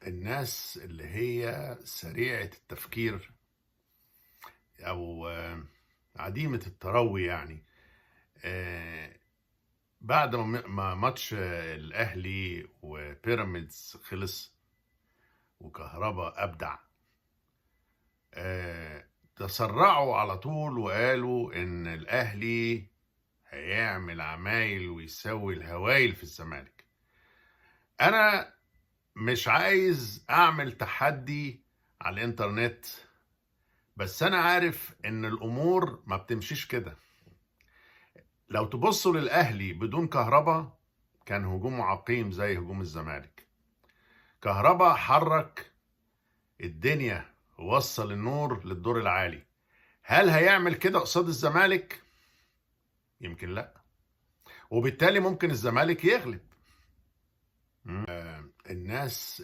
الناس اللي هي سريعة التفكير أو عديمة التروي يعني. آه، بعد ما ماتش الأهلي وبيراميدز خلص وكهربا أبدع، تسرعوا على طول وقالوا إن الأهلي هيعمل عمايل ويسوي الهوايل في الزمالك. أنا مش عايز أعمل تحدي على الإنترنت، بس أنا عارف إن الأمور ما بتمشيش كده. لو تبصوا للأهلي بدون كهربا كان هجومه عقيم زي هجوم الزمالك. كهربا حرك الدنيا ووصل النور للدور العالي. هل هيعمل كده قصاد الزمالك؟ يمكن لا، وبالتالي ممكن الزمالك يغلب. الناس